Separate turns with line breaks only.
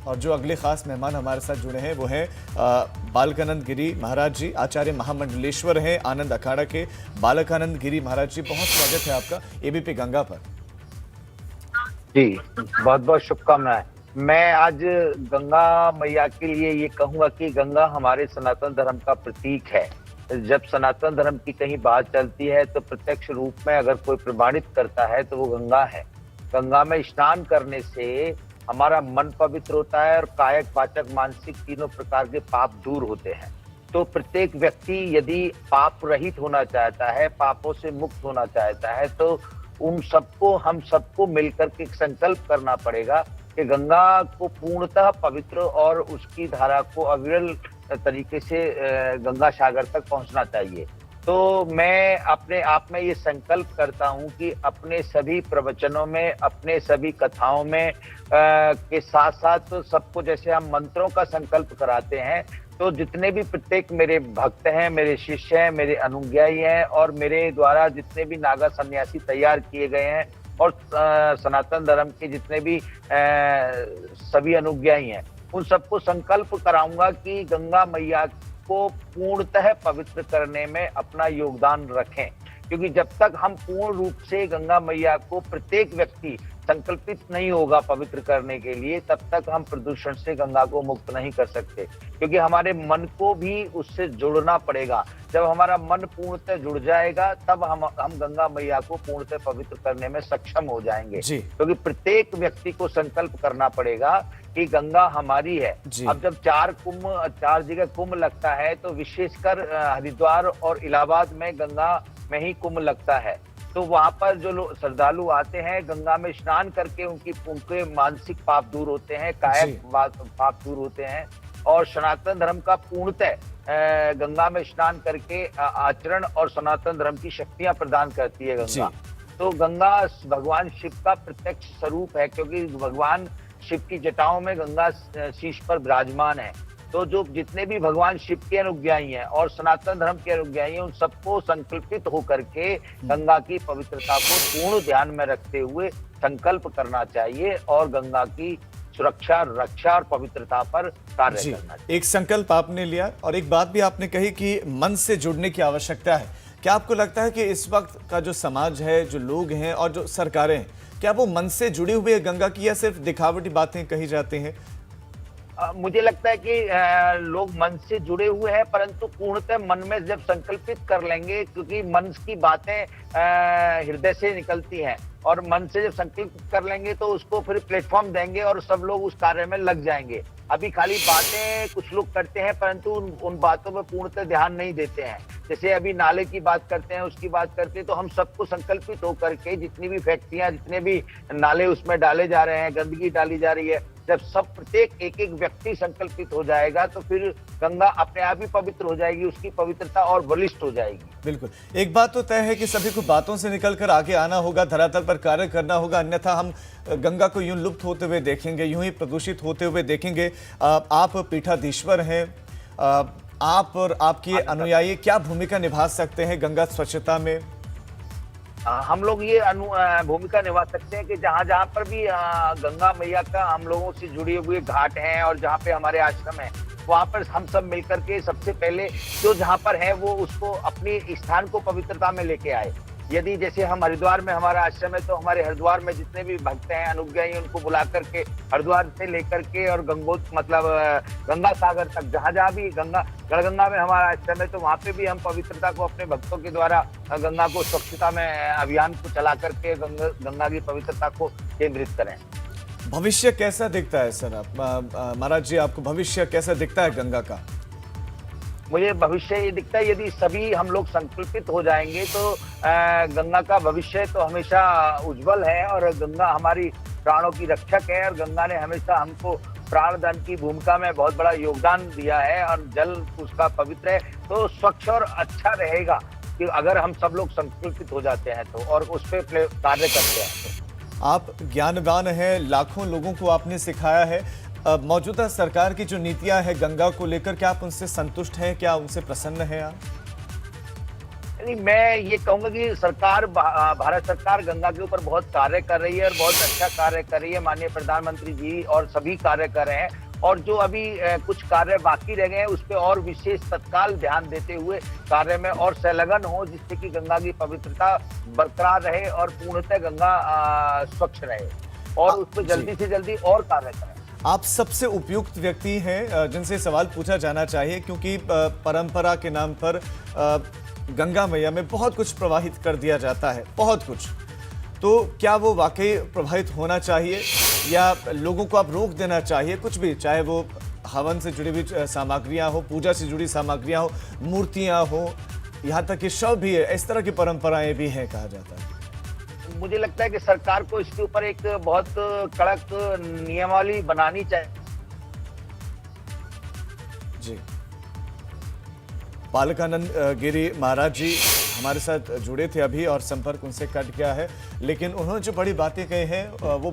और जो अगले खास मेहमान हमारे साथ जुड़े हैं वो हैं बालकानंद गिरी महाराज जी, आचार्य महामंडलेश्वर हैं आनंद अखाड़ा के। बालकानंद गिरी महाराज जी, बहुत स्वागत है आपका एबीपी गंगा पर।
जी, बहुत बहुत शुभकामनाएं। मैं आज गंगा मैया के लिए ये कहूंगा कि गंगा हमारे सनातन धर्म का प्रतीक है। जब सनातन धर्म की कहीं बात चलती है तो प्रत्यक्ष रूप में अगर कोई प्रमाणित करता है तो वो गंगा है। गंगा में स्नान करने से हमारा मन पवित्र होता है और कायक वाचक मानसिक तीनों प्रकार के पाप दूर होते हैं। तो प्रत्येक व्यक्ति यदि पाप रहित होना चाहता है, पापों से मुक्त होना चाहता है, तो उन सबको हम सबको मिलकर के संकल्प करना पड़ेगा कि गंगा को पूर्णतः पवित्र और उसकी धारा को अविरल तरीके से गंगा सागर तक पहुंचना चाहिए। तो मैं अपने आप में ये संकल्प करता हूं कि अपने सभी प्रवचनों में, अपने सभी कथाओं में के साथ साथ तो सबको जैसे हम मंत्रों का संकल्प कराते हैं, तो जितने भी प्रत्येक मेरे भक्त हैं, मेरे शिष्य हैं, मेरे अनुयायी हैं और मेरे द्वारा जितने भी नागा सन्यासी तैयार किए गए हैं और सनातन धर्म के जितने भी सभी अनुयायी हैं, उन सबको संकल्प कराऊंगा कि गंगा मैया को पूर्णतः पवित्र करने में अपना योगदान रखें। क्योंकि जब तक हम पूर्ण रूप से गंगा मैया को प्रत्येक व्यक्ति संकल्पित नहीं होगा पवित्र करने के लिए, तब तक हम प्रदूषण से गंगा को मुक्त नहीं कर सकते। क्योंकि हमारे मन को भी उससे जुड़ना पड़ेगा। जब हमारा मन पूर्णतः जुड़ जाएगा तब हम गंगा मैया को पूर्णतः पवित्र करने में सक्षम हो जाएंगे। क्योंकि प्रत्येक व्यक्ति को संकल्प करना पड़ेगा कि गंगा हमारी है। अब जब 4 जगह कुंभ लगता है तो विशेषकर हरिद्वार और इलाहाबाद में गंगा में ही कुंभ लगता है। तो वहां पर जो लोग श्रद्धालु आते हैं, गंगा में स्नान करके उनके मानसिक पाप दूर होते हैं, कायिक पाप दूर होते हैं। और सनातन धर्म का पूर्णतः गंगा में स्नान करके आचरण और सनातन धर्म की शक्तियां प्रदान करती है गंगा। तो गंगा भगवान शिव का प्रत्यक्ष स्वरूप है, क्योंकि भगवान शिव की जटाओं में गंगा शीश पर विराजमान है। तो जो जितने भी भगवान शिव के अनुयायी हैं और सनातन धर्म के अनुयायी हैं, उन सबको संकल्पित होकर के गंगा की पवित्रता को पूर्ण ध्यान में रखते हुए संकल्प करना चाहिए और गंगा की सुरक्षा, रक्षा और पवित्रता पर कार्य करना चाहिए।
एक संकल्प आपने लिया और एक बात भी आपने कही कि मन से जुड़ने की आवश्यकता है। क्या आपको लगता है कि इस वक्त का जो समाज है, जो लोग हैं और जो सरकारें हैं, क्या वो मन से जुड़े हुए हैं गंगा की, या सिर्फ दिखावटी बातें कही जाती हैं?
मुझे लगता है कि लोग मन से जुड़े हुए हैं, परंतु पूर्णतः मन में जब संकल्पित कर लेंगे, क्योंकि मन की बातें हृदय से निकलती हैं और मन से जब संकल्प कर लेंगे तो उसको फिर प्लेटफॉर्म देंगे और सब लोग उस कार्य में लग जाएंगे। अभी खाली बातें कुछ लोग करते हैं, परंतु उन बातों में पूर्णतः ध्यान नहीं देते हैं। जैसे अभी नाले की बात करते हैं, उसकी बात करते हैं, तो हम सबको संकल्पित होकर के जितनी भी फैक्ट्रियां, जितने भी नाले उसमें डाले जा रहे हैं, गंदगी डाली जा रही है, जब सब प्रत्येक एक एक व्यक्ति संकल्पित हो जाएगा तो फिर गंगा अपने आप ही पवित्र हो जाएगी, उसकी पवित्रता और बलिष्ठ हो जाएगी।
बिल्कुल। एक बात तो तय है कि सभी को बातों से निकलकर आगे आना होगा, धरातल पर कार्य करना होगा, अन्यथा हम गंगा को यूं लुप्त होते हुए देखेंगे, यूं ही प्रदूषित होते हुए देखेंगे। आप पीठाधीश्वर हैं, आप और आपके अनुयायी क्या भूमिका निभा सकते हैं गंगा स्वच्छता में?
हम लोग ये भूमिका निभा सकते हैं कि जहाँ जहाँ पर भी गंगा मैया का हम लोगों से जुड़े हुए घाट हैं और जहाँ पे हमारे आश्रम है, वहाँ पर हम सब मिलकर के सबसे पहले जो जहाँ पर है वो उसको अपने स्थान को पवित्रता में लेके आए। यदि जैसे हम हरिद्वार में हमारा आश्रम है, तो हमारे हरिद्वार में जितने भी भक्त हैं, अनुयायी, उनको बुला करके हरिद्वार से लेकर के और गंगा सागर तक जहाँ जहाँ भी गढ़गंगा में हमारा आश्रम है, तो वहाँ पे भी हम पवित्रता को अपने भक्तों के द्वारा गंगा को स्वच्छता में अभियान को चला करके गंगा की पवित्रता को केंद्रित करें।
भविष्य कैसा दिखता है सर? महाराज जी, आपको भविष्य कैसा दिखता है गंगा का?
मुझे भविष्य ये दिखता है, यदि सभी हम लोग संकल्पित हो जाएंगे तो गंगा का भविष्य तो हमेशा उज्जवल है। और गंगा हमारी प्राणों की रक्षक है और गंगा ने हमेशा हमको प्राणदान की भूमिका में बहुत बड़ा योगदान दिया है और जल उसका पवित्र है, तो स्वच्छ और अच्छा रहेगा कि अगर हम सब लोग संकल्पित हो जाते हैं तो और उस पर कार्य करते हैं तो।
आप ज्ञानवान हैं, लाखों लोगों को आपने सिखाया है। मौजूदा सरकार की जो नीतियां हैं गंगा को लेकर, क्या आप उनसे संतुष्ट हैं? क्या उनसे प्रसन्न हैं आप?
नहीं, मैं ये कहूंगा कि भारत सरकार गंगा के ऊपर बहुत कार्य कर रही है और बहुत अच्छा कार्य कर रही है। माननीय प्रधानमंत्री जी और सभी कार्य कर रहे हैं, और जो अभी कुछ कार्य बाकी रह गए हैं उस पे और विशेष तत्काल ध्यान देते हुए कार्य में और संलग्न हो, जिससे कि गंगा की पवित्रता बरकरार रहे और पूर्णतः गंगा स्वच्छ रहे, और उस पर जल्दी से जल्दी और कार्य करें।
आप सबसे उपयुक्त व्यक्ति हैं जिनसे सवाल पूछा जाना चाहिए, क्योंकि परंपरा के नाम पर गंगा मैया में बहुत कुछ प्रवाहित कर दिया जाता है, बहुत कुछ। तो क्या वो वाकई प्रभावित होना चाहिए या लोगों को आप रोक देना चाहिए? कुछ भी, चाहे वो हवन से जुड़ी हुई सामग्रियां हो, पूजा से जुड़ी सामग्रियां हो, मूर्तियां हो, यहाँ तक कि शव भी है, इस तरह की परंपराएं भी हैं कहा जाता है।
मुझे लगता है कि सरकार को इसके ऊपर एक बहुत कड़क नियमावली बनानी चाहिए।
जी, बालकानंद गिरी महाराज जी हमारे साथ जुड़े थे अभी और संपर्क उनसे कट गया है, लेकिन उन्होंने जो बड़ी बातें कही हैं वो